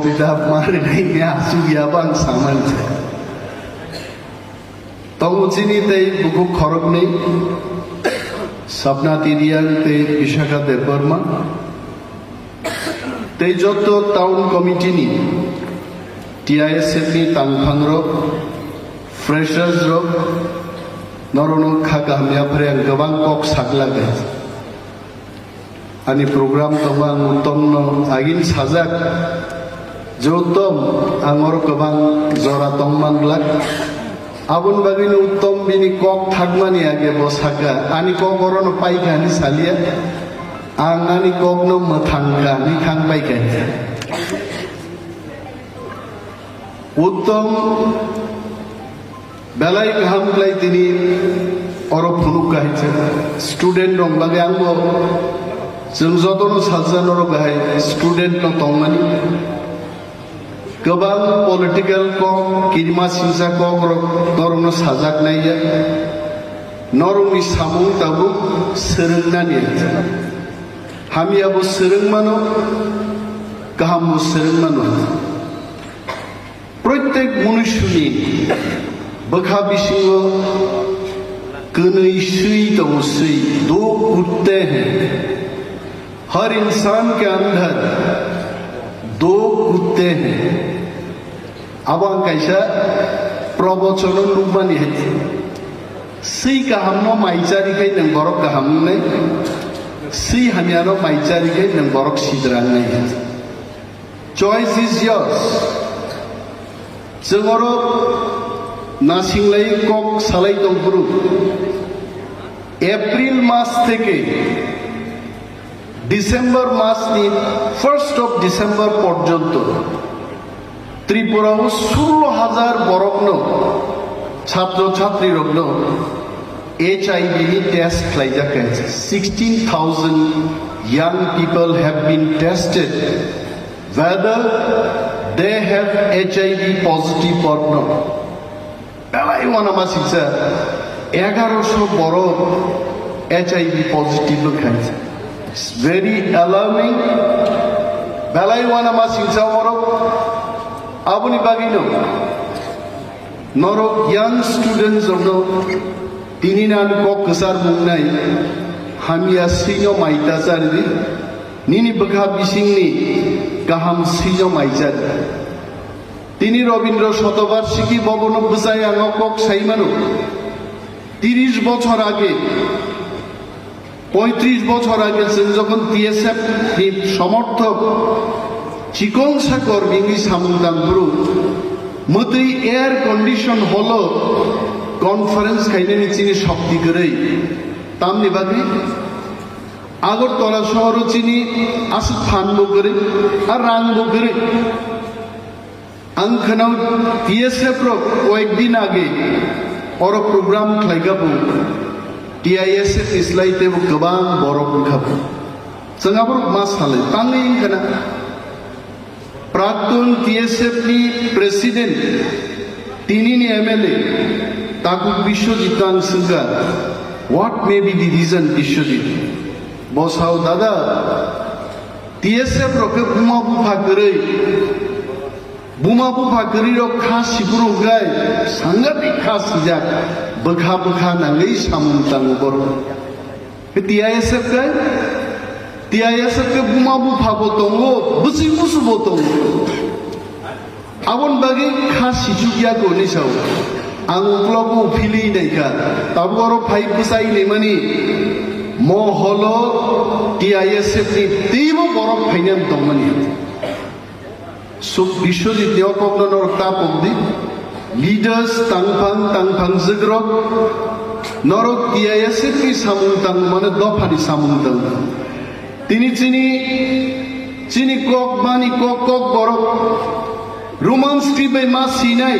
tidak marinainya asuya bang saman tong sini tei buku khorok nei sapna tiriang tei Vishakha Debarma tei joto town committee ni TISF ni tangphang ro freshers ro norono khaga hamya phreng gobang kok sakla gai ani program tobang utomno agin sajak jotom angor gobang jora tongmanglak abun bagin uttom bini kok thagmani age bosaka ani kok orono paigani salia angani kok no mathanga ni khang paigani uttom belai gahamglai tini oro phunuk gahiche student rong bage angbo जों जतनो साजानरो गाहाय student no tongmani गोबां political को किरमा सिंसा को नरनो साजाक नाया नरमनि सामुं ताबु सोलोंनानै हामियाबो सोलोंमानो गाहामबो सोलोंमानो प्रत्येक मनुष्यनि बोखा बिसिङो गनैसै दंसै दो कुत्ते हैं हर इंसान के अंदर दो कुत्ते हैं अब कैसा प्रवचन लुमानी है सी गाहामनो माइचारी के नों बरक गाहाम नै सी हामियानो माइचारी के नों बरक सिद्रां नै चॉइस इज योर्स जोंरो नासिंगलाई कक सालाय दंफुरु एप्रिल मास থেকে ডিসেম্বর মাস নি 1st of ডিসেম্বর পর্যন্ত ত্রিপুরাও 16,000 বরগ্ন ছাত্র ছাত্রী রগ্ন HIV ni test খাইজা কেছে 16,000 young people have been tested whether they have HIV positive or not belai wana masisa 1100 বড় HIV positive খাইছে It's very alarming. Belai wana masingsa morok abuni bagino norok young students of no tininan kok kesar mungnai hamia sinyo maita sardi nini bekha bisingni gaham sinyo maita tini Robindro শতবার্ষিকী ভবন বসাই angok saimano 30 বছর আগে 35 বছর আগে যখন TSF সমর্থক চিকিৎসা কর্মী সামুদামপুরু মতই এয়ার কন্ডিশন হলো কনফারেন্স খাইনে চিনি শক্তি করে তামনি বাকি আগরতলা শহর চিনি আসু ফানবো করে আর রাংবো করে আংখানাও TSF র কয়েকদিন আগে ওর programme খাইগাবো TISF islaite gobang borok khap sangapur masale tangin kana praktun TSF ni president tini ni MLA taku Bishwajit Singha what may be the reason Bishwajit boss how dada TSF roke buma bufa gari ro khas siburu gai sangati khas sijak bekha nangai samungtang bor TISF gai TISF ke buma bufa botongo busi musu botongo abon bagi khas sijukia ko ni sau ang uklobu phili nei ka taboro phai pusai nei mani mo holo TISF ni timo borok phainam tongmani Bishwajit Deokognor Tapogdi leaders tangphang zigrok norok TISF ni samungtang mane dofani samungtang tini chini kok mani kok borok romance ti bai ma sinai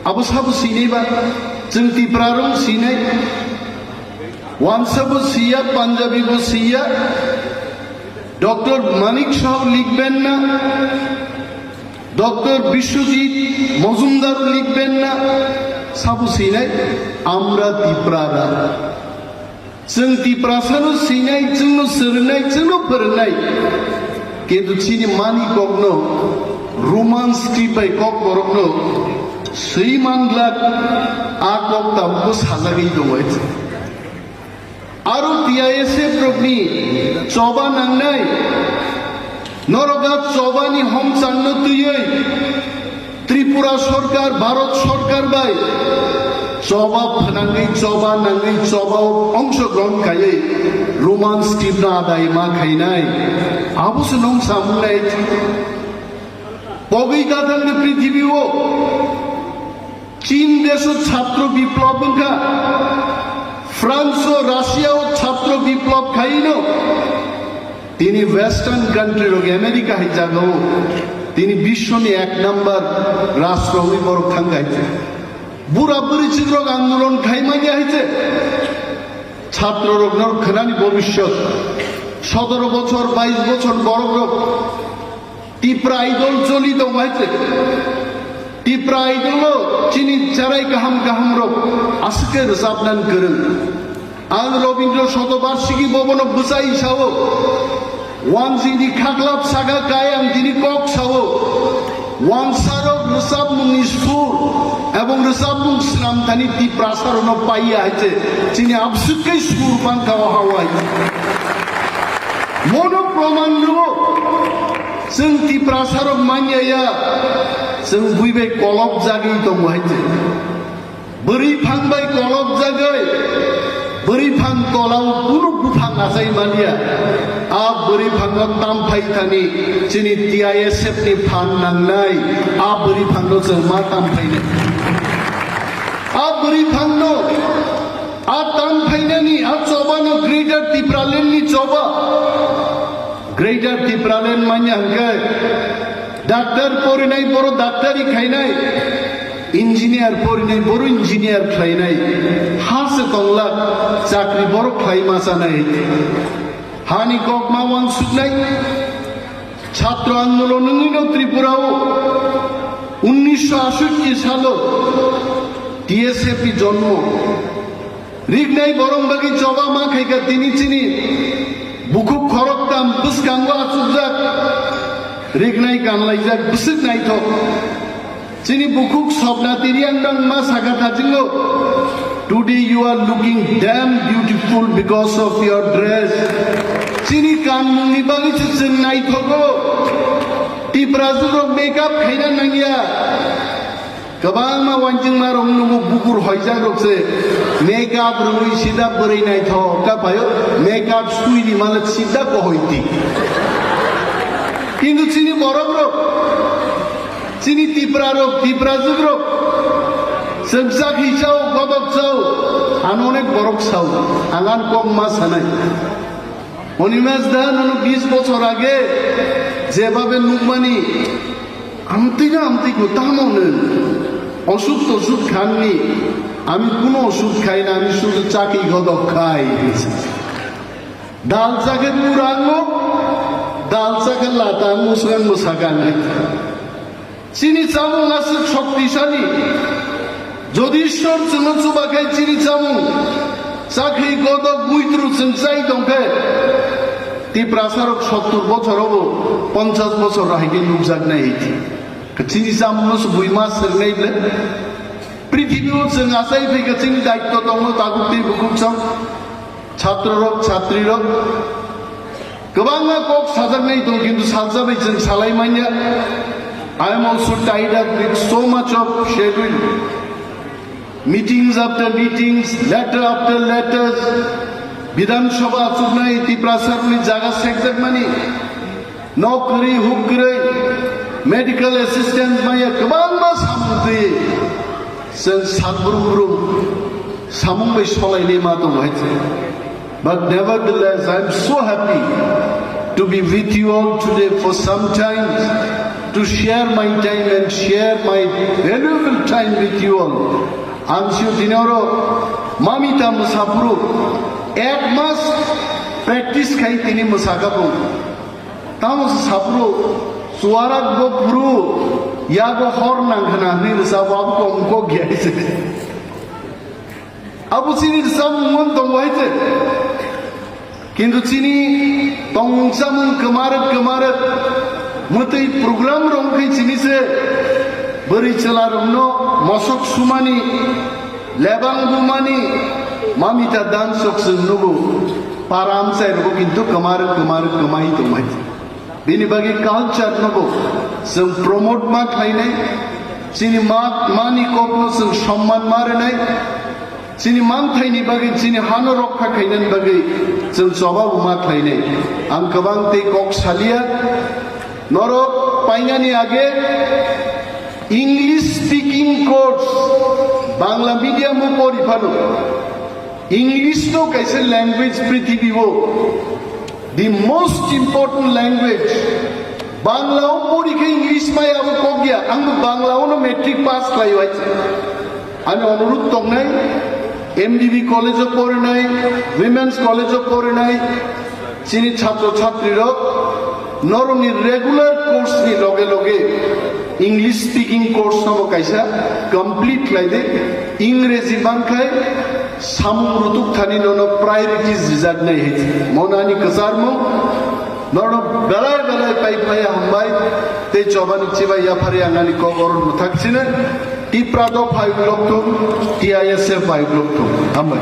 abu sabu sinai ba jengti prarong sinai wansabu siya Punjabi bu siya doctor Manik Saha লিখবেন না doctor Biswajit Majumdar লিখবেন না সাবু Sinai আমরা তিপ্রারা जों तिप्रासानो सिनाय जोंनो सोलोंनाय जोंनो फोरोंनाय কিন্তু চিনি মানি কখনো রোমান্স টিপাই কখনো সেই মানলাক আ কক তামকো সাজাগেই দङ আরো টিআইএসএফ রকনি চবা নাংনাই নরগা চবানি হম চান্ন তুই ত্রিপুরা সরকার ভারত সরকার বাই চবা ফনাঙ্গই চবা নাঙ্গই চবাও অংশগ্রহণ খাইয়ে রোমান্স টিম না আদায় মা খাইনাই আবুসে নং সামুনাই বগৈ গাথাঙ্গে পৃথিবীও চীন দেশ ছাত্র বিপ্লব খা ফ্রান্স ও রাশিয়াও ছাত্র বিপ্লব খাইল তিনি ওয়েস্টার্ন কান্ট্রি রোগ আমেরিকা হাই জাগো তিনি বিশ্বনি এক নাম্বার রাষ্ট্র হই বড় খাঙ্গাইছে বুড়া বুড়ি চিত্রক আন্দোলন খাইমানি হয়েছে ছাত্র রোগনর খানি ভবিষ্যৎ 17 বছর 22 বছর বড় রোগ টিপ্রা আইদল চলিত হয়েছে টিপ্রা আইদল চিনি চারাই গাহাম গাহাম রোগ আজকে রসাবনান করেন আজ রবীন্দ্র শতবার্ষিকী ভবন বুসাই সাও ওয়ান জিনি খাকলাপ সাগা কায়াং তিনি কক সাও ওয়ান সারক রসাবমুংনি সুর এবং রসাবমুং স্নামথানি তি প্রাসারণ পাইয়া আছে চিনি আবসুকই সুর পাঙ্কা হাওয়াই মনো প্রমাণ দেব जों ति प्रासारक मानिया जों बुइबाय कलब जागै दङ हायते बोरै फांबाय कलब जागै बोरै फां तलाव कुनु बुफां आसाय मानिया आ बोरै फांगा तामफाय थानि जोंनि टिआइएसएफ नि फान नांनाय आ बोरै फांनो जों मा तामफायनो आ बोरै फांनो आ तामफायनानि आ चबानो ग्रेटर टिप्रालेन्डनि चबा ग्रेटर टिप्रालेन्ड मानिया हंगे डाक्टर पढ़नाय बड़ डाक्टारि खायनाय इंजिनियर पढ़नाय बड़ इंजिनियर खायनाय हासे तंगला चाकरी बड़ खायमा जानाय हानि ककमा वान सुनाय छात्र आंदोलन निनो त्रिपुराओ 1968 सालो टीएसएफ जन्म रिगनाय बरंबागी जबा मा खायगा तिनि चिनि बुकुक खरकताम बुसकांगो आचुजाक रिगनाय गानलायजाक बुसुक नायथक चिनि बुकुक सबना तिरियानदं मा सागा थाजिंगो today you are looking damn beautiful because of your dress चिनि कानमुंनि बागै जों नायथगो टिप्राजुरो मेकअप खायना नांगिया गोबां मा वानजिं मा रंनुगो बुकुर हयजागोसे मेकअप रुई सिदा बोरै नायथक कापायो मेकअप सुइनि माला सिदा कहयति কিন্তু চিনি বরফ রোগ চিনি টিপ্রা রোগ টিপ্রা যুগ রোগ সেবসাক হিসাও গদক চাও আন অনেক বরফ চাও আগান কম মাছ আনাই অনিমেষ দেন 20 বছর আগে যেভাবে নুকমানি আমতিগা আমতিগো তামনে ওষুধ টষুধ খাননি আমি কোনো ওষুধ খাই না আমি শুধু চাকি গদক খাই ডাল চাকে পুরাঙ্গো ডাল চাকে লাতা মুসগান মুসাগান চিনি চামুং আছে শক্তিশালী যদি ঈশ্বর চুনো চুবা খাই চিনি চামুং চাকরি গদক বুইত্রু जों চাই দংখে তি প্রাসারক 70 বছর হবো 50 বছর রাহিকে নুকজাক নাই চিনি চামুং বুইমা সেরনাইলে পৃথিবীও जों আসাই ফেকে চিনি দায়িত্ব দङ তাগুতি বুকুকছং ছাত্র রোগ ছাত্রী রোগ गोबां कक साजानाय दं किन्तु साजाबाय जों सालायमानिया I am also tied up with so much of schedule meetings after meetings letter after letters विधानसभा चुनाव टिप्रासारनि जागा सेकजाक मानि नौकरी हुकरै मेडिकल असिस्टेंट माया गोबां मा सामुंदै जों सानब्रुब्रु सामुंबाय सलायनाय मा दं हायसे But nevertheless, I am so happy to be with you all today for some time, to share my time and share my valuable time with you all. I'm sure dinero mamita musapuru ek mas practice kai tini musagabu. Tamos sapuru suarak bo puru ya bo hor nangkhana ni sabab ko umko gyaise. Abu sini sam mon dong waite. কিন্তু চিনি তংসামুং কমারক মতই programme রংখै চিনিছে বরি চেলা রংনো মশক সুমানি লেবাং বুমানি মামিতা দান সকসং নুবু param sai nubo kintu kemai tomai bini bagi culture nubo sing promote ma khainai sini mani kopno sing সম্মান mare nai sini man thaini bagi sini hano rokha khainan bagi sing jawab ma khainai ang kabang te kok salia norok painani age English speaking course bangla medium pori phalo English no kaise language পৃথিবী ho the most important language bangla o porikhe English mai abo kogya ang bangla no metric pass khai hoiche ami অনুরোধ tongnai MBB college o pore nai women's college o pore nai chini chhatro chhatrira noroni regular course ni loge English speaking course no kaisa complete laide इंग्रेजी bankai samung rutuk thani nono priorities rizad nai hit monani kasarmo nono belai pai hambai te chobani chiba ya phari angani ko goron muthakchine ti prado 5 lok TISF 5 lok hambai